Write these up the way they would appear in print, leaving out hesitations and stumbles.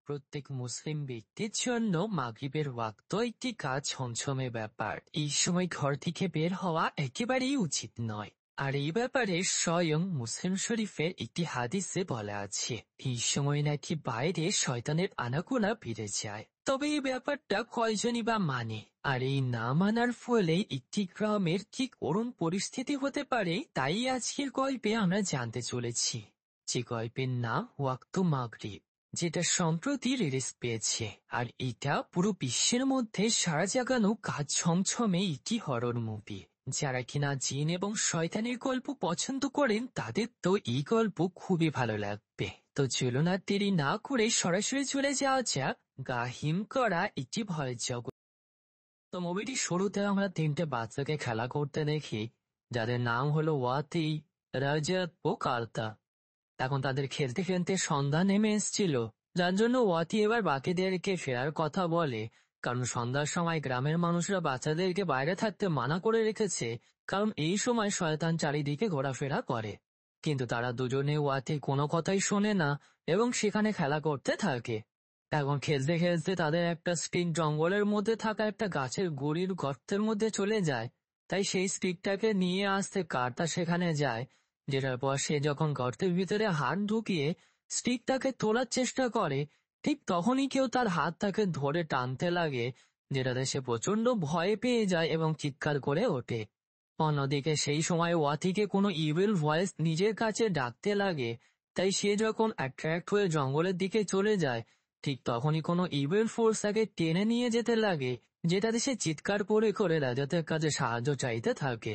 প্রত্যেক মুসলিম ব্যক্তির জন্য মাগরিবের ওয়াক্ত একটি কাজ ছমছমে ব্যাপার। এই সময় ঘর থেকে বের হওয়া একেবারেই উচিত নয়। আর এই ব্যাপারে স্বয়ং মুসলিম শরীফের একটি হাদিসে বলা আছে, এই সময় নাকি বাইরে শয়তানের আনাগোনা বেড়ে যায়। তবে এই ব্যাপারটা কয়জনই বা মানে? আর এই না মানার ফলে একটি গ্রামের কি করুণ পরিস্থিতি হতে পারে, তাই আজকের গল্পে আমরা জানতে চলেছি। যে গল্পের নাম ওয়াক্ত মাগরিব, যেটা সম্প্রতি রিলিজ পেয়েছে। আর এটা পুরো বিশ্বের মধ্যে সারা জাগানো কাজ ছমছমে একটি হরর মুভি। যারা কিনা জিন এবং শয়তানের গল্প পছন্দ করেন তাদের তো এই গল্প খুবই ভালো লাগবে। তো চলুন আর দেরি না করে সরাসরি চলে যাওয়া যাক গা হিম করা একটি ভয়ের জগৎ। তো মুভিটির শুরুতে আমরা তিনটে বাচ্চাকে খেলা করতে দেখি, যাদের নাম হলো ওয়াতি, রাজাত ও কার্তা। এখন তাদের খেলতে খেলতে সন্ধ্যা নেমে এসেছিল, যার জন্য ওয়াতি এবার বাকিদেরকে ফেরার কথা বলে, কারণ সন্ধ্যার সময় গ্রামের মানুষরা বাচ্চাদেরকে বাইরে থাকতে মানা করে রেখেছে, কারণ এই সময় শয়তান চারিদিকে ঘোরাফেরা করে। কিন্তু তারা দুজনে ওয়াতি কোনো কথাই শোনে না এবং সেখানে খেলা করতে থাকে। এখন খেলতে খেলতে তাদের একটা স্টিক জঙ্গলের মধ্যে থাকা একটা গাছের গুড়ির গর্তের মধ্যে চলে যায়। তাই সেই স্টিকটাকে নিয়ে আসতে কার্তা সেখানে যায়, যেটার পর সে যখন গর্তের ভিতরে হাত ঢুকিয়ে স্টিকটাকে তোলার চেষ্টা করে, ঠিক তখনই কেউ তার হাতটাকে ধরে টানতে লাগে, যেটাতে সে প্রচন্ড ভয় পেয়ে যায় এবং চিৎকার করে ওঠে। অন্যদিকে সেই সময় ওয়াতিকে কোনো ইভিল ভয়েস নিজের কাছে ডাকতে লাগে, তাই সে যখন অ্যাট্রাক্ট হয়ে জঙ্গলের দিকে চলে যায়, ঠিক তখনই কোনো ইভিল ফোর্স তাকে টেনে নিয়ে যেতে লাগে, যেটাতে সে চিৎকার করে করে রাজাতের কাছে সাহায্য চাইতে থাকে।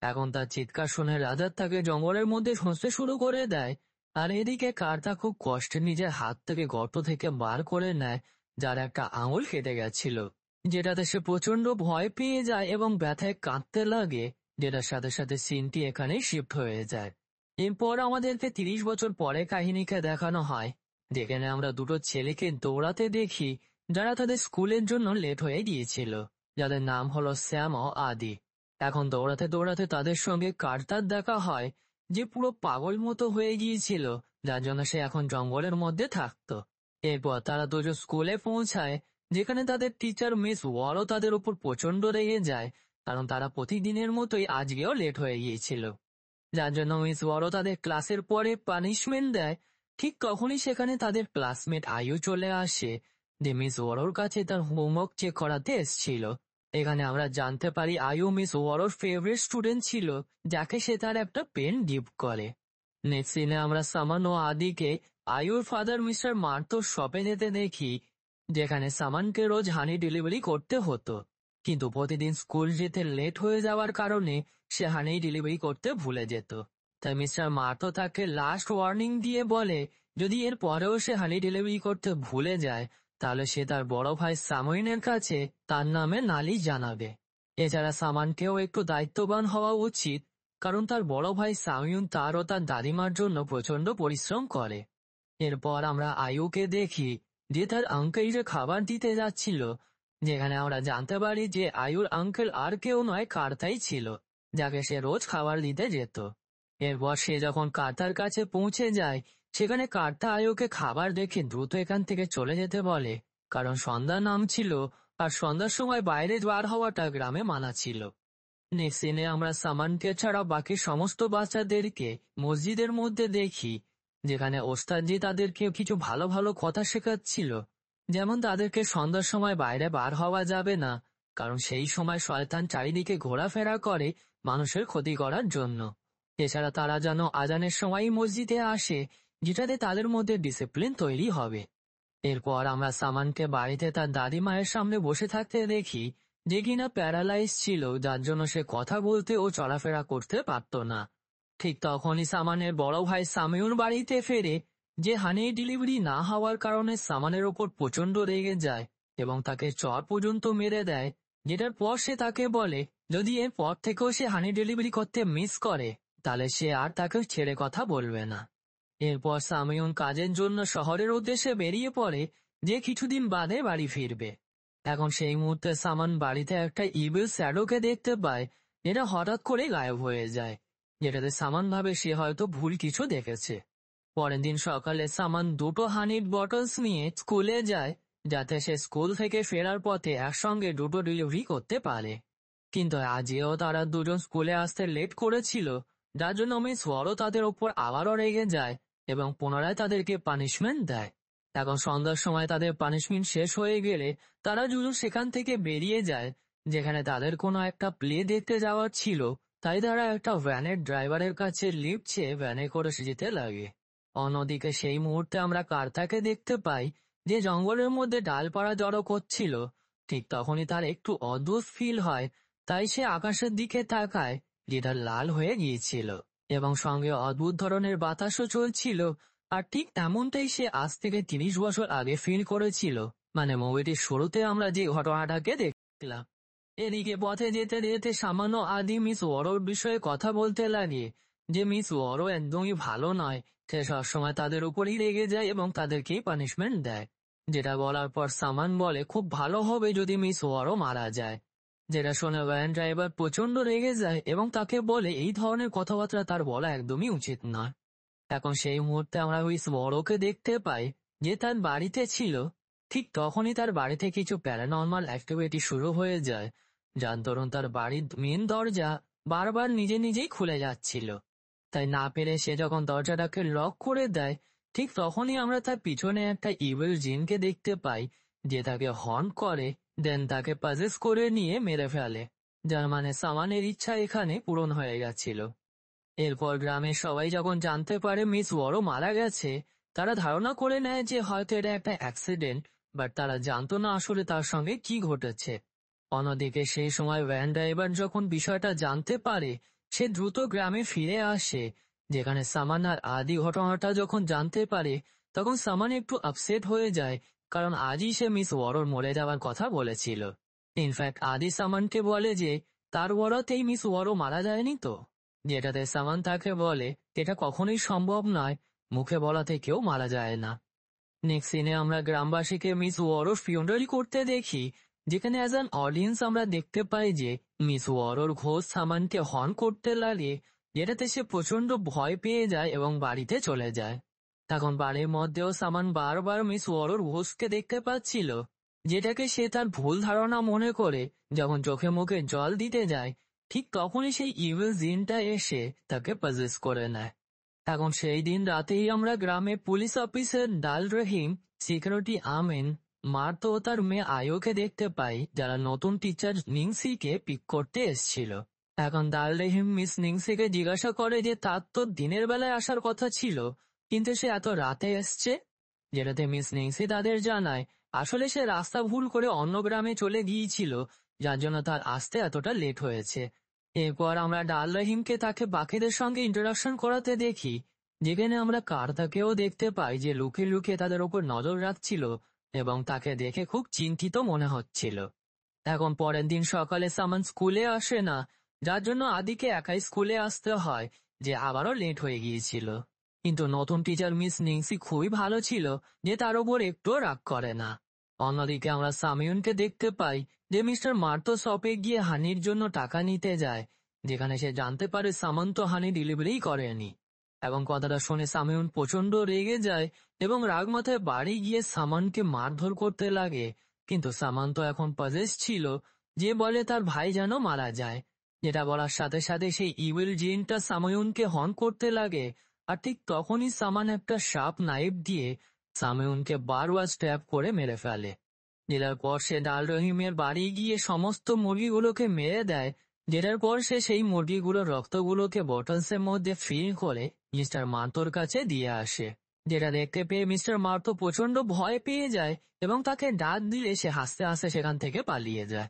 এখন তার চিৎকার শুনে রাজাত তাকে জঙ্গলের মধ্যে খুঁজতে শুরু করে দেয়। আর এদিকে কার্তা খুব কষ্টে নিজের হাত থেকে গর্ত থেকে বার করে নেয়, যার একটা আঙুল কেটে গেছিল, যেটাতে সে প্রচন্ড ভয় পেয়ে যায় এবং ব্যথায় কাঁদতে লাগে, যেটার সাথে সাথে সিনটি এখানেই শিফট হয়ে যায়। এরপর আমাদেরকে 30 বছর পরে কাহিনীকে দেখানো হয়, যেখানে আমরা দুটো ছেলেকে দৌড়াতে দেখি, যারা তাদের স্কুলের জন্য লেট হয়ে গিয়েছিল, যাদের নাম হলো শ্যাম ও আদি। এখন দৌড়াতে দৌড়াতে তাদের সঙ্গে কার্তার দেখা হয়, যে পুরো পাগল মতো হয়ে গিয়েছিল, যার জন্য সে এখন জঙ্গলের মধ্যে থাকতো। এরপর তারা দুজন স্কুলে পৌঁছায়, যেখানে তাদের টিচার মিস ওয়ারও তাদের উপর প্রচন্ড রেগে যায়, কারণ তারা প্রতিদিনের মতোই আজকেও লেট হয়ে গিয়েছিল, যার জন্য মিস ওয়ারও তাদের ক্লাসের পরে পানিশমেন্ট দেয়। ঠিক তখনই সেখানে তাদের ক্লাসমেট আয়ু চলে আসে, যে মিস ওয়ারোর কাছে তার হোমওয়ার্ক চেক করাতে এসেছিল। এখানে আমরা জানতে পারি আয়ু মিস ওয়ারোর ফেভারিট স্টুডেন্ট ছিল, যাকে সে তার একটা পেন গিফট করে। নেক্সট সিনে আমরা সামান ও আদিকে আয়ুর ফাদার মিস্টার মার্তো শপে যেতে দেখি, যেখানে সামানকে রোজ হানি ডেলিভারি করতে হতো, কিন্তু প্রতিদিন স্কুল যেতে লেট হয়ে যাওয়ার কারণে সে হানি ডেলিভারি করতে ভুলে যেত। তাই মিস্টার মার্তো তাকে লাস্ট ওয়ার্নিং দিয়ে বলে, যদি এর পরেও সে হানি ডেলিভারি করতে ভুলে যায়, তাহলে সে তার বড় ভাই সাময়িনের কাছে তার নামে নালিশ জানাবে। এছাড়া সামানকেও একটু দায়িত্ববান হওয়া উচিত, কারণ তার বড় ভাই সাময়ুন তার ও তার দাদিমার জন্য প্রচন্ড পরিশ্রম করে। এরপর আমরা আয়ুকে দেখি, যে তার আঙ্কেলকে খাবার দিতে যাচ্ছিল, যেখানে আমরা জানতে পারি যে আয়ুর আঙ্কেল আর কেউ নয়, কার্তাই ছিল, যাকে সে রোজ খাবার দিতে যেত। এরপর সে যখন কার্তার কাছে পৌঁছে যায়, সেখানে কার্তা আয়ুকে খাবার দেখে দ্রুত এখান থেকে চলে যেতে বলে, কারণ সন্ধ্যা নামছিল আর সন্ধ্যার সময় বাইরে বার হওয়াটা গ্রামে মানা ছিল। নেক্সট সিনে আমরা সামানকে ছাড়া বাকি সমস্ত বাচ্চাদেরকে মসজিদের মধ্যে দেখি, যেখানে ওস্তাদজি তাদেরকে কিছু ভালো ভালো কথা শেখাচ্ছিল, যেমন তাদেরকে সন্ধ্যার সময় বাইরে বার হওয়া যাবে না, কারণ সেই সময় শয়তান চারিদিকে ঘোরাফেরা করে মানুষের ক্ষতি করার জন্য। এছাড়া তারা যেন আজানের সময়ই মসজিদে আসে, যেটাতে তাদের মধ্যে ডিসিপ্লিন তৈরি হবে। এরপর আমরা সামানকে বাড়িতে তার দাদিমায়ের সামনে বসে থাকতে দেখি, যে কিনা প্যারালাইজ ছিল, যার জন্য সে কথা বলতে ও চলাফেরা করতে পারত না। ঠিক তখনই সামানের বড় ভাই সামিউন বাড়িতে ফেরে, যে হানি ডেলিভারি না হওয়ার কারণে সামানের ওপর প্রচন্ড রেগে যায় এবং তাকে চর পর্যন্ত মেরে দেয়, যেটার পর সে তাকে বলে, যদি এর পর থেকেও সে হানি ডেলিভারি করতে মিস করে, তাহলে সে আর তাকে ছেড়ে কথা বলবে না। এরপর সামিউন কাজের জন্য শহরের উদ্দেশ্যে বেরিয়ে পড়ে, যে কিছুদিন বাদে বাড়ি ফিরবে। এখন সেই মুহূর্তে সামান বাড়িতে একটা ইভিল শ্যাডোকে দেখতে পায়, যেটা হঠাৎ করে গায়েব হয়ে যায়, যেটাতে সামান ভাবে সে হয়তো ভুল কিছু দেখেছে। পরের দিন সকালে সামান দুটো হানির বটলস নিয়ে স্কুলে যায়, যাতে সে স্কুল থেকে ফেরার পথে একসঙ্গে দুটো ডেলিভারি করতে পারে। কিন্তু আজও তারা দুজন স্কুলে আসতে লেট করেছিল, যার জন্য মিস ওয়ারও তাদের ওপর আবারও রেগে যায় এবং পুনরায় তাদেরকে পানিশমেন্ট দেয়। এখন সন্ধ্যার সময় তাদের পানিশমেন্ট শেষ হয়ে গেলে তারা দুজন সেখান থেকে বেরিয়ে যায়, যেখানে তাদের কোনো একটা প্লে দেখতে যাওয়ার ছিল। তাই তারা একটা ভ্যানের ড্রাইভারের কাছে লিফট চেয়ে ভ্যানে করে যেতে লাগে। অন্যদিকে সেই মুহূর্তে আমরা কার্তাকে দেখতে পাই, যে জঙ্গলের মধ্যে ডালপাড়া জড়ো করছিল। ঠিক তখনই তার একটু অদ্ভুত ফিল হয়, তাই সে আকাশের দিকে তাকায়, যেটা লাল হয়ে গিয়েছিল এবং সঙ্গে অদ্ভুত ধরনের বাতাসও চলছিল। আর ঠিক তেমনটাই সে আজ থেকে 30 বছর আগে ফিল করেছিল, মানে মুভিটির শুরুতে আমরা যে ঘটনাটাকে দেখলাম। এদিকে পথে যেতে যেতে সামান্য আদি মিস ওয়ারোর বিষয়ে কথা বলতে লাগে, যে মিস ওয়ারো একদমই ভালো নয়, সে সবসময় তাদের উপরেই রেগে যায় এবং তাদেরকেই পানিশমেন্ট দেয়। যেটা বলার পর সামান বলে খুব ভালো হবে যদি মিস ওয়ারো মারা যায়, যেটা শুনে ভ্যান ড্রাইভার প্রচন্ড রেগে যায় এবং তাকে বলে এই ধরনের কথাবার্তা তার বলা একদমই উচিত নয়। এখন সেই মুহূর্তে আমরা মিস ওয়ারোকে দেখতে পাই, যে তার বাড়িতে ছিল। ঠিক তখনই তার বাড়িতে কিছু প্যারানর্মাল অ্যাক্টিভিটি শুরু হয়ে যায়, যার দরুন তার বাড়ির মেন দরজা বারবার নিজে নিজেই খুলে যাচ্ছিল। তাই না পেরে সে যখন দরজাটাকে লক করে দেয়, ঠিক তখনই আমরা তার পিছনে একটা ইভিল জিনকে দেখতে পাই, যে তাকে হর্ন করে, দেন তাকে পজেস করে নিয়ে মেরে ফেলে, যার মানে সামানের ইচ্ছা এখানে পূরণ হয়ে গেছিল। এরপর গ্রামের সবাই যখন জানতে পারে মিস ওয়ারো মারা গেছে, তারা ধারণা করে নেয় যে হয়তো এটা একটা অ্যাক্সিডেন্ট, বাট তারা জানতো না আসলে তার সঙ্গে কি ঘটেছে। অন্যদিকে সেই সময় ভ্যান ড্রাইভার যখন বিষয়টা জানতে পারে, সে দ্রুত গ্রামে ফিরে আসে, যেখানে সামান আর আদি ঘটনাটা যখন জানতে পারে, তখন সামান একটু আপসেট হয়ে যায়, কারণ আজই সে মিস ওয়ারোর মরে যাওয়ার কথা বলেছিল। ইনফ্যাক্ট আদি সামানকে বলে যে তার ওয়ারাতেই মিস ওয়ারো মারা যায়নি তো, যেটাতে সামান তাকে বলে এটা কখনোই সম্ভব নয়, মুখে বলাতে কেউ মারা যায় না। নেক্সট সিনে আমরা গ্রামবাসীকে মিস ওয়ারোর ফিউনারাল করতে দেখি, যেখানে অ্যাজ অ্যান অডিয়েন্স আমরা দেখতে পাই যে মিস ওয়ারোর ঘোষ সামানকে হর্ন করতে লাগে, যেটাতে সে প্রচন্ড ভয় পেয়ে যায় এবং বাড়িতে চলে যায়। তখন বাড়ির মধ্যেও সামান বারবার মিস ওয়ারোর ঘোষকে দেখতে পাচ্ছিল, যেটাকে সে তার ভুল ধারণা মনে করে যখন চোখে মুখে জল দিতে যায়, ঠিক তখনই সেই ইভিল জিনটা এসে তাকে পজেস করে নেয়। এখন সেই দিন রাতেই আমরা গ্রামে পুলিশ অফিসার ডাল রহিম, সিকিউরিটি আমিন, মার্তো ও তার মেয়ে আয়োকে দেখতে পাই, যারা নতুন টিচার নিংসিকে পিক করতে এসেছিল। এখন ডাল রহিম মিস নিংসিকে জিজ্ঞাসা করে যে তার তো দিনের বেলায় আসার কথা ছিল, কিন্তু সে এত রাতে এসছে, যেটাতে মিস নিংসি তাদের জানায় আসলে সে রাস্তা ভুল করে অন্য গ্রামে চলে গিয়েছিল, যার জন্য তার আসতে এতটা লেট হয়েছে। এরপর আমরা ডাল রহিমকে তাকে বাকিদের সঙ্গে ইন্ট্রোডাকশন করাতে দেখি, যেখানে আমরা কার্তাকেও দেখতে পাই, যে লুকিয়ে লুকিয়ে তাদের ওপর নজর রাখছিল এবং তাকে দেখে খুব চিন্তিত মনে হচ্ছিল। এখন পরের দিন সকালে সামান স্কুলে আসে না, যার জন্য আদিকে একাই স্কুলে আসতে হয়, যে আবারও লেট হয়ে গিয়েছিল। কিন্তু নতুন টিচার মিস নিংসি খুবই ভালো ছিল, যে তার ওপর একটুও রাগ করে না। অন্যদিকে আমরা সামিউনকে দেখতে পাই, যে মিস্টার মার্তো শপে গিয়ে হানির জন্য টাকা নিতে যায়, যেখানে সে জানতে পারে সামান তো হানি ডেলিভারি করেনি। এবং কথাটা শুনে সামিউন প্রচন্ড রেগে যায় এবং রাগ মাথায় বাড়ি গিয়ে সামানকে মারধর করতে লাগে। কিন্তু সামান তো এখন পজেস ছিল, যে বলে তার ভাই যেন মারা যায়, যেটা বলার সাথে সাথে সেই ইভিল জিনটা সামিউনকে হর্ন করতে লাগে। আর ঠিক তখনই সামান একটা শার্প নাইফ দিয়ে সামিউনকে বারবার স্ট্যাব করে মেরে ফেলে। যেটার পর সে ডাল রহিমের বাড়ি গিয়ে সমস্ত মুরগিগুলোকে মেরে দেয়, যেটার পর সে সেই মুরগিগুলোর রক্তগুলোকে বটলসের মধ্যে ফিল করে মিস্টার মার্তোর কাছে দিয়ে আসে, যেটা দেখতে পেয়ে মিস্টার মার্তো প্রচন্ড ভয় পেয়ে যায় এবং তাকে ডাক দিলে সে হাসতে হাসতে সেখান থেকে পালিয়ে যায়।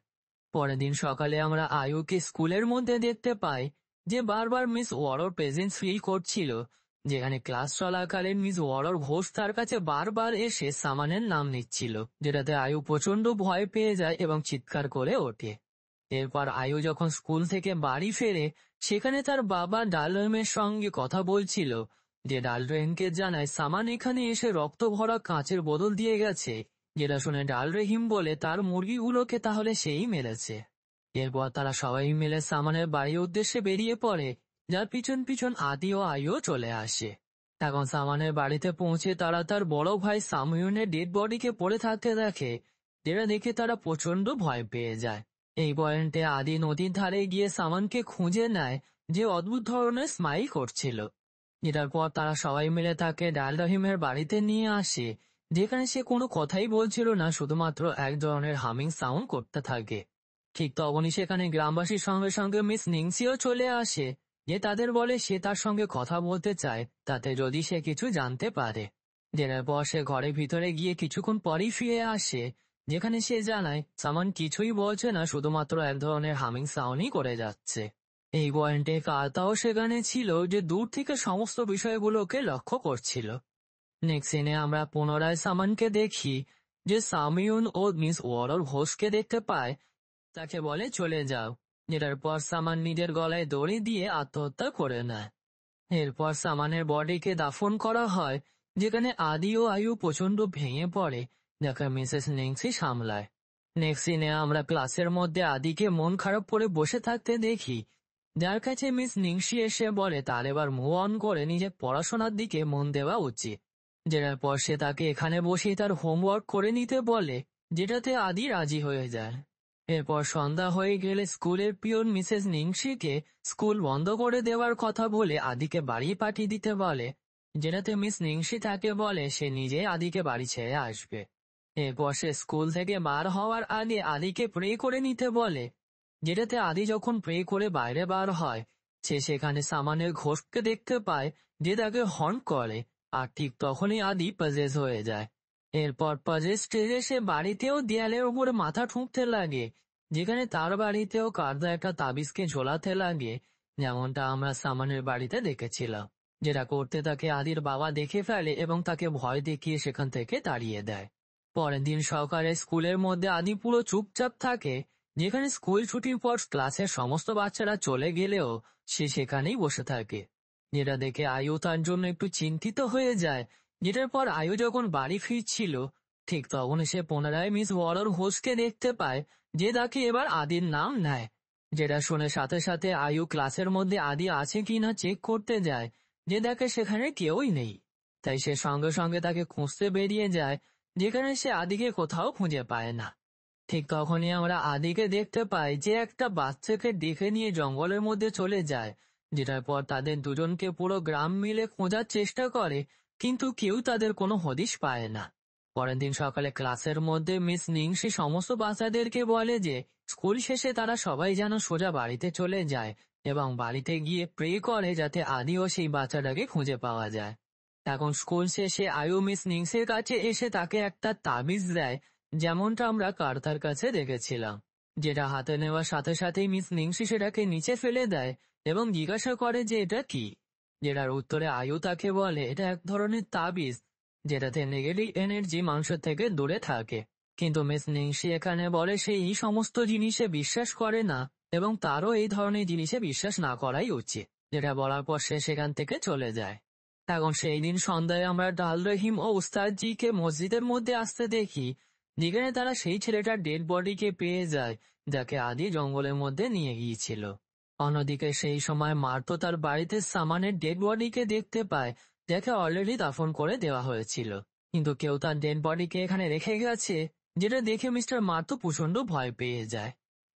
পরের দিন সকালে আমরা আয়ুকে স্কুলের মধ্যে দেখতে পাই, যে বারবার মিস ওয়ারোর প্রেজেন্স ফিল করছিল, যেখানে ক্লাস চলাকালীন মিস ওয়ারোর ঘোষ তার কাছে বারবার এসে সামানের নাম নিচ্ছিল, যেটাতে আয়ু প্রচন্ড ভয় পেয়ে যায় এবং চিৎকার করে ওঠে। এরপর আয়ু যখন স্কুল থেকে বাড়ি ফেরে, সেখানে তার বাবা ডালরেমের সঙ্গে কথা বলছিল, যে ডালরেমকে জানায় সামান এখানে এসে রক্ত ভরা কাঁচের বোতল দিয়ে গেছে, যেটা শুনে ডাল রহিম বলে তার মুরগিগুলোকে তাহলে সেই মেরেছে। এরপর তারা সবাই মিলে সামানের বাড়ির উদ্দেশ্যে বেরিয়ে পড়ে, যার পিছন পিছন আদি ও আয়ুও চলে আসে। এখন সামানের বাড়িতে পৌঁছে তারা তার বড় ভাই সাময়ুনের ডেড বডিকে পড়ে থাকতে দেখে, যেটা দেখে তারা প্রচন্ড ভয় পেয়ে যায়। এই পয়েন্টে আদি নদীর ধারে গিয়ে সামানকে খুঁজে নেয়, যে অদ্ভুত ধরনের স্মাইল করছিল। এটার পর তারা সবাই মিলে তাকে ডাল রহিমের বাড়িতে নিয়ে আসে, যেখানে সে কোনো কথাই বলছিল না, শুধুমাত্র এক ধরনের হামিং সাউন্ড করতে থাকে। ঠিক তখনই সেখানে গ্রামবাসীর সঙ্গে সঙ্গে মিস নিংসিও চলে আসে, যে তাদের বলে সে তার সঙ্গে কথা বলতে চায়, তাতে যদি সে কিছু জানতে পারে। জেনার পর সে ঘরের ভিতরে গিয়ে কিছুক্ষণ পরেই ফিরে আসে, যেখানে সে জানায় সামান কিছুই বলছে না, শুধুমাত্র এক ধরনের হামিং সাউন্ডই করে যাচ্ছে। এই পয়েন্টে কার্তাও সেখানে ছিল, যে দূর থেকে সমস্ত বিষয়গুলোকে লক্ষ্য করছিল। নেক্সট সিনে আমরা পুনরায় সামানকে দেখি, যে সামিউন ও মিস ওয়ারর ঘোষকে দেখতে পায়, তাকে বলে চলে যাও। যেটার পর সামান নিজের গলায় দড়ি দিয়ে আত্মহত্যা করে নেয়। এরপর সামানের বডিকে দাফন করা হয়, যেখানে আদি ও আয়ু প্রচন্ড ভেঙে পড়ে, যাকে মিসেস নিংসি সামলায়। নেক্সট সিনে আমরা ক্লাসের মধ্যে আদিকে মন খারাপ করে বসে থাকতে দেখি, যার কাছে মিস নিংসি এসে বলে তার এবার মুভ অন করে নিজের পড়াশোনার দিকে মন দেওয়া উচিত। যেটার পর সে তাকে এখানে বসেই তার হোমওয়ার্ক করে নিতে বলে, যেটাতে আদি রাজি হয়ে যায়। এরপর সন্ধ্যা হয়ে গেলে স্কুলের পিয়ন মিসেস নিংসিকে স্কুল বন্ধ করে দেওয়ার কথা বলে আদিকে বাড়ি পাঠিয়ে দিতে বলে, যেটাতে মিস নিংসি তাকে বলে সে নিজে আদিকে বাড়ি ছেড়ে আসবে। এরপর সে স্কুল থেকে বার হওয়ার আগে আদিকে প্রে করে নিতে বলে, যেটাতে আদি যখন প্রে করে বাইরে বার হয়, সে সেখানে সামানের ঘোষকে দেখতে পায়, যে তাকে হর্ন করে, আর ঠিক তখনই আদি পজেস হয়ে যায়। এরপর পজেস স্টেজে সে বাড়িতেও দেয়ালের উপরে মাথা ঠুকতে লাগে, যেখানে তার বাড়িতেও কার্দা একটা তাবিজকে ঝোলাতে লাগে, যেমনটা আমরা সামানের বাড়িতে দেখেছিলাম। যেটা করতে তাকে আদির বাবা দেখে ফেলে এবং তাকে ভয় দেখিয়ে সেখান থেকে তাড়িয়ে দেয়। পরের দিন সকালে স্কুলের মধ্যে আদি পুরো চুপচাপ থাকে, যেখানে স্কুল ছুটির পর ক্লাসের সমস্ত বাচ্চারা চলে গেলেও সে সেখানেই বসে থাকে। যেটা দেখে আয়ু তার জন্য একটু চিন্তিত হয়ে যায়। যেটার পর আয়ু যখন বাড়ি ফিরছিল, ঠিক তখন সে পুনরায় মিস ওয়ারর হোস্টকে দেখতে পায়, যে তাকে এবার আদির নাম নেয়। যেটা শুনে সাথে সাথে আয়ু ক্লাসের মধ্যে আদি আছে কিনা চেক করতে যায়, যে দেখে সেখানে কেউই নেই। তাই সে সঙ্গে সঙ্গে তাকে খুঁজতে বেরিয়ে যায়, যেখানে সে আদিকে কোথাও খুঁজে পায় না। ঠিক তখনই আমরা আদিকে দেখতে পাই, যে একটা বাচ্চাকে ডেকে নিয়ে জঙ্গলের মধ্যে চলে যায়, যেটার পর তাদের দুজনকে পুরো গ্রাম মিলে খোঁজার চেষ্টা করে, কিন্তু কেউ তাদের কোনো হদিশ পায় না। পরের দিন সকালে ক্লাসের মধ্যে মিস নিংসি সমস্ত বাচ্চাদেরকে বলে যে স্কুল শেষে তারা সবাই যেন সোজা বাড়িতে চলে যায়, এবং বাড়িতে গিয়ে প্রে করে যাতে আদি ও সেই বাচ্চাটাকে খুঁজে পাওয়া যায়। এখন স্কুল শেষে আয়ু মিস নিংসের কাছে এসে তাকে একটা তাবিজ দেয়, যেমনটা আমরা কার্তার কাছে দেখেছিলাম। যেটা হাতে নেওয়ার সাথে সাথেই মিস নিংসি সেটাকে নিচে ফেলে দেয় এবং জিজ্ঞাসা করে যে এটা কি। যেটার উত্তরে আয়ু তাকে বলে এটা এক ধরনের তাবিজ, যেটাতে নেগেটিভ এনার্জি মানুষের থেকে দূরে থাকে। কিন্তু মিস নিংসি এখানে বলে সে এই সমস্ত জিনিসে বিশ্বাস করে না, এবং তারও এই ধরনের জিনিসে বিশ্বাস না করাই উচিত। যেটা বলার পর সে সেখান থেকে চলে যায়। এখন সেই দিন সন্ধ্যায় আমরা ডাল রহিম ও উস্তাদজিকে মসজিদের মধ্যে আসতে দেখি, যেখানে তারা সেই ছেলেটার ডেড বডিকে পেয়ে যায়, যাকে আদি জঙ্গলের মধ্যে নিয়ে গিয়েছিল। অন্যদিকে সেই সময় মার্তো তার বাড়িতে সামানের ডেড বডিকে দেখতে পায়, যাকে অলরেডি দাফন করে দেওয়া হয়েছিল, কিন্তু কেউ তার ডেড বডিকে এখানে রেখে গেছে, যেটা দেখে মিস্টার মার্তো প্রচন্ড ভয় পেয়ে যায়।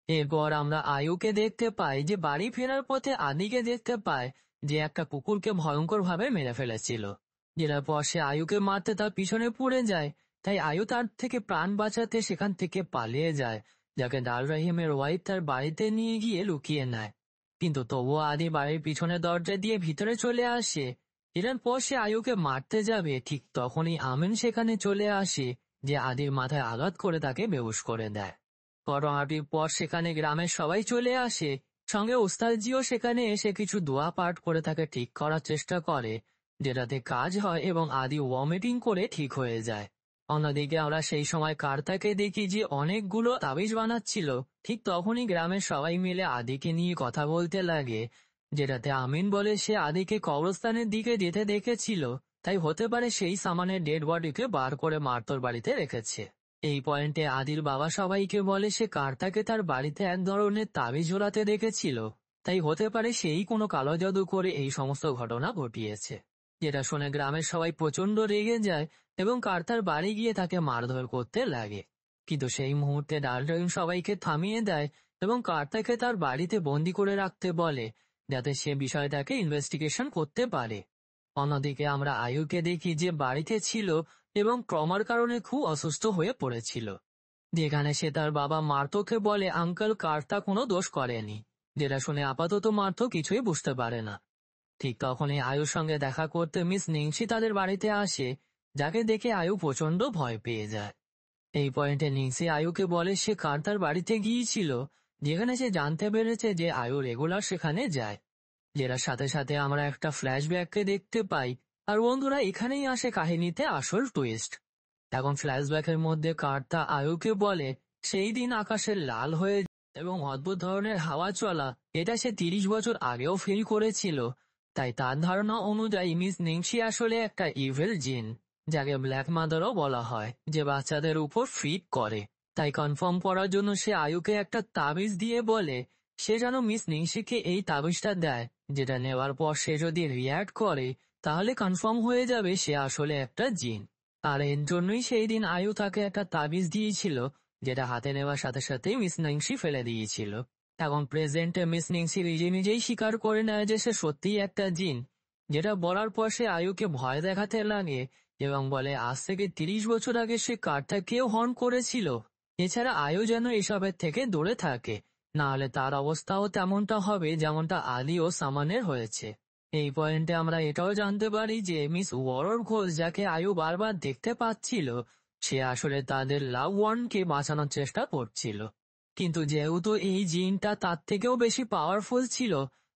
এরপর আমরা আয়ুকে দেখতে পাই, যে বাড়ি ফেরার পথে আদিকে দেখতে পায়, যে একটা কুকুরকে ভয়ঙ্কর ভাবে মেরে ফেলেছিল। যেটার পর সে আয়ুকে মারতে তার পিছনে পড়ে যায়, তাই আয়ু তার থেকে প্রাণ বাঁচাতে সেখান থেকে পালিয়ে যায়, যাকে ডাল রহিমের ওয়াইফ তার বাড়িতে নিয়ে গিয়ে লুকিয়ে নেয়। কিন্তু তবুও আদি বাড়ির পিছনে দরজা দিয়ে ভিতরে চলে আসে। এটার পর সে আয়ুকে মারতে যাবে, ঠিক তখনই আমিন সেখানে চলে আসে, যে আদির মাথায় আঘাত করে তাকে বেহুশ করে দেয়। ঘটনাটির পর সেখানে গ্রামের সবাই চলে আসে, সঙ্গে ওস্তাদজিও সেখানে এসে কিছু দোয়া পাঠ করে তাকে ঠিক করার চেষ্টা করে, যেটাতে কাজ হয় এবং আদি ওয়ামিটিং করে ঠিক হয়ে যায়। অন্যদিকে আমরা সেই সময় কার্তাকে দেখি, যে অনেকগুলো তাবিজ বানাচ্ছিল। ঠিক তখনই গ্রামের সবাই মিলে আদিকে নিয়ে কথা বলতে লাগে, যেটাতে আমিন বলে সে আদিকে কবরস্থানের দিকে যেতে দেখেছিল, তাই হতে পারে সেই সামানের ডেড বডিকে বার করে মার্তোর বাড়িতে রেখেছে। এই পয়েন্টে আদির বাবা সবাইকে বলে সে কার্তাকে তার বাড়িতে এক ধরনের তাবিজ ঝোলাতে দেখেছিল, তাই হতে পারে সেই কোনো কালো জাদু করে এই সমস্ত ঘটনা ঘটিয়েছে। যেটা শুনে গ্রামের সবাই প্রচন্ড রেগে যায় এবং কার্তার বাড়ি গিয়ে তাকে মারধর করতে লাগে। কিন্তু সেই মুহূর্তে ডালটন সবাইকে থামিয়ে দেয় এবং কার্তাকে তার বাড়িতে বন্দি করে রাখতে বলে, যাতে সে বিষয়টাকে ইনভেস্টিগেশন করতে পারে। অন্যদিকে আমরা আয়ুকে দেখি যে বাড়িতে ছিল এবং ট্রমার কারণে খুব অসুস্থ হয়ে পড়েছিল, যেখানে সে তার বাবা মার্তোকে বলে আঙ্কেল কার্তা কোনো দোষ করেনি, যেটা শুনে আপাতত মার্তো কিছুই বুঝতে পারে না। ঠিক তখনই আয়ুর সঙ্গে দেখা করতে মিস নিংসি তাদের বাড়িতে আসে, যাকে দেখে আয়ু প্রচন্ড ভয় পেয়ে যায়। এই পয়েন্টে নিংসি আয়ুকে বলে সে কার্তার বাড়িতে গিয়েছিল, যেখানে সে জানতে পেরেছে যে আয়ু রেগুলার সেখানে যায়। যেটার সাথে সাথে আমরা একটা ফ্ল্যাশব্যাককে দেখতে পাই, আর বন্ধুরা এখানেই আসে কাহিনীতে আসল টুইস্ট। এখন ফ্ল্যাশব্যাকের মধ্যে কার্তা আয়ুকে বলে সেই দিন আকাশের লাল হয়ে এবং অদ্ভুত ধরনের হাওয়া চলা, এটা সে 30 বছর আগেও ফিল করেছিল। তাই তার ধারণা অনুযায়ী মিস নিংসি আসলে একটা ইভিল জিন, যাকে ব্ল্যাক মাদারও বলা হয়, যে বাচ্চাদের উপর ফিট করে। তাই কনফার্ম করার জন্য সে আয়ুকে একটা তাবিজ দিয়ে বলে সে যেন মিস নিংসিকে এই তাবিজটা দেয়, যেটা নেওয়ার পর সে যদি রিয়্যাক্ট করে তাহলে কনফার্ম হয়ে যাবে সে আসলে একটা জিন। আর এর জন্যই সেই দিন আয়ু তাকে একটা তাবিজ দিয়েছিল, যেটা হাতে নেওয়ার সাথে সাথেই মিস নিংসি ফেলে দিয়েছিল। এখন প্রেজেন্টে মিস নিংসি নিজে নিজেই স্বীকার করে নেয় যে সে সত্যিই একটা জিন, যেটা বলার পর সে আয়ুকে ভয় দেখাতে লাগে এবং বলে আজ থেকে 30 বছর আগে সে কার্তাকেও হর্ন করেছিল। এছাড়া আয়ু যেন এসবের থেকে দূরে থাকে, না হলে তার অবস্থাও তেমনটা হবে যেমনটা আলী ও সামানের হয়েছে। এই পয়েন্টে আমরা এটাও জানতে পারি যে মিস ওয়ারর ঘোষ, যাকে আয়ু বারবার দেখতে পাচ্ছিল, সে আসলে তাদের লাভ ওয়ানকে বাঁচানোর চেষ্টা করছিল। কিন্তু যেহেতু এই জিনটা তার থেকেও বেশি পাওয়ারফুল ছিল,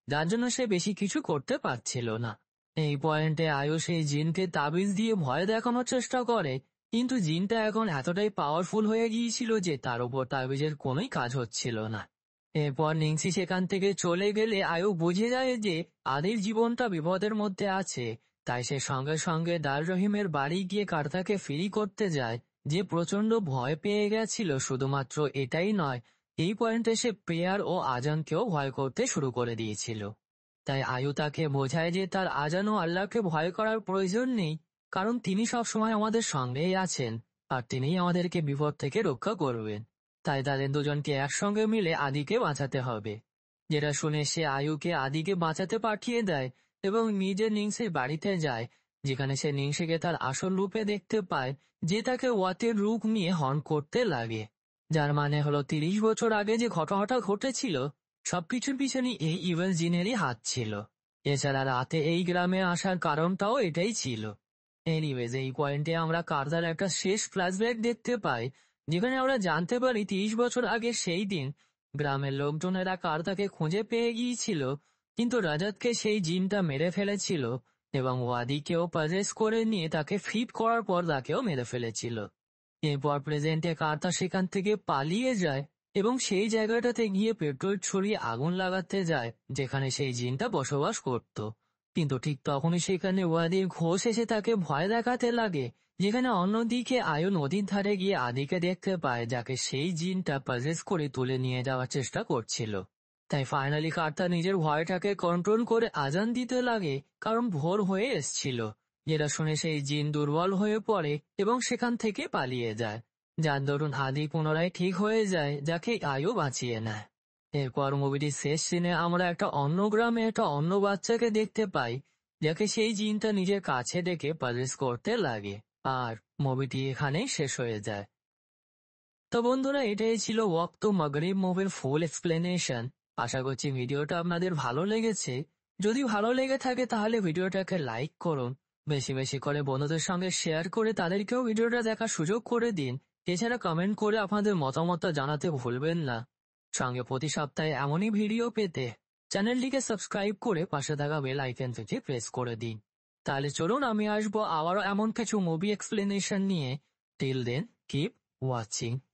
যার জন্য সে বেশি কিছু করতে পারছিল না। এই পয়েন্টে আয়ু সেই জিনকে তাবিজ দিয়ে ভয় দেখানোর চেষ্টা করে, কিন্তু জিনটা এখন এতটাই পাওয়ারফুল হয়ে গিয়েছিল যে তার উপর তাবিজের কোনোই কাজ হচ্ছিল না। এরপর নিংসি সেখান থেকে চলে গেলে আয়ু বুঝে যায় যে আদির জীবনটা বিপদের মধ্যে আছে, তাই সে সঙ্গে সঙ্গে দার রহিমের বাড়ি গিয়ে কার্তাকে ফ্রি করতে যায়, যে প্রচন্ড ভয় পেয়ে গেছিল। শুধুমাত্র এটাই নয়, এই পয়েন্টে সে প্রেয়ার ও আজানকেও ভয় করতে শুরু করে দিয়েছিল। তাই আয়ু তাকে বোঝায় যে তার আজান ও আল্লাহকে ভয় করার প্রয়োজন নেই, কারণ তিনি সবসময় আমাদের সঙ্গেই আছেন, আর তিনিই আমাদেরকে বিপদ থেকে রক্ষা করবেন। তাই তাদের দুজনকে একসঙ্গে মিলে আদিকে বাঁচাতে হবে। যেটা শুনে সে আয়ুকে আদিকে বাঁচাতে পাঠিয়ে দেয় এবং নিজে নিংসির বাড়িতে যায়, যেখানে সে নিংসিকে তার আসল রূপে দেখতে পায়, যে তাকে ওয়াতের রূপ নিয়ে হর্ন করতে লাগে। যার মানে হলো 30 বছর আগে যে ঘটনাটা ঘটেছিল, সবকিছুর পিছনে এই ইভেল জিনেরই হাত ছিল। এছাড়া রাতে এই গ্রামে আসার কারণটাও এটাই ছিল। এনিওয়েজ, এই পয়েন্টে আমরা কার্তার একটা শেষ ফ্ল্যাশব্যাক দেখতে পাই, যেখানে আমরা জানতে পারি 30 বছর আগে সেই দিন গ্রামের লোকজনেরা কার্তাকে খুঁজে পেয়ে গিয়েছিল, কিন্তু রাজাতকে সেই জিনটা মেরে ফেলেছিল এবং ওয়াদিকেও পজেস করে নিয়ে তাকে ফিট করার পর তাকেও মেরে ফেলেছিল। এরপর প্রেজেন্টে কার্তা সেখান থেকে পালিয়ে যায় এবং সেই জায়গাটাতে গিয়ে পেট্রোল ছড়িয়ে আগুন লাগাতে যায়, যেখানে সেই জিনটা বসবাস করত। কিন্তু ঠিক তখনই সেখানে ওয়াদির ঘোষ এসে তাকে ভয় দেখাতে লাগে, যেখানে অন্যদিকে আয়ু নদীর ধারে গিয়ে আদিকে দেখতে পায়, যাকে সেই জিনটা পজেস করে তুলে নিয়ে যাওয়ার চেষ্টা করছিল। তাই ফাইনালি কার্তা নিজের ভয়টাকে কন্ট্রোল করে আজান দিতে লাগে, কারণ ভোর হয়ে এসছিল। যেটা শুনে সেই জিন দুর্বল হয়ে পড়ে এবং সেখান থেকে পালিয়ে যায়, যার দরুন আদি পুনরায় ঠিক হয়ে যায়, যাকে আয়ু বাঁচিয়ে নেয়। এরপর মুভিটির শেষ সিনে আমরা একটা অন্য গ্রামে একটা অন্য বাচ্চাকে দেখতে পাই, যাকে সেই জিনটা নিজের কাছে ডেকে পজেস করতে লাগে, আর মুভিটি এখানেই শেষ হয়ে যায়। তো বন্ধুরা, এটাই ছিল ওয়াক্ত মাগরিব মুভির ফুল এক্সপ্লেনেশন। আশা করছি ভিডিওটা আপনাদের ভালো লেগেছে। যদি ভালো লেগে থাকে তাহলে ভিডিওটাকে লাইক করুন, বেশি বেশি করে বন্ধুদের সঙ্গে শেয়ার করে তাদেরকেও ভিডিওটা দেখার সুযোগ করে দিন। এছাড়া কমেন্ট করে আপনাদের মতামত জানাতে ভুলবেন না। সঙ্গে প্রতি সপ্তাহে এমনই ভিডিও পেতে চ্যানেলটিকে সাবস্ক্রাইব করে পাশে থাকা বেল আইকনটি প্রেস করে দিন। তাহলে চলুন, আমি আসবো আবারও এমন কিছু মুভি এক্সপ্লেনেশন নিয়ে। Till then, keep watching.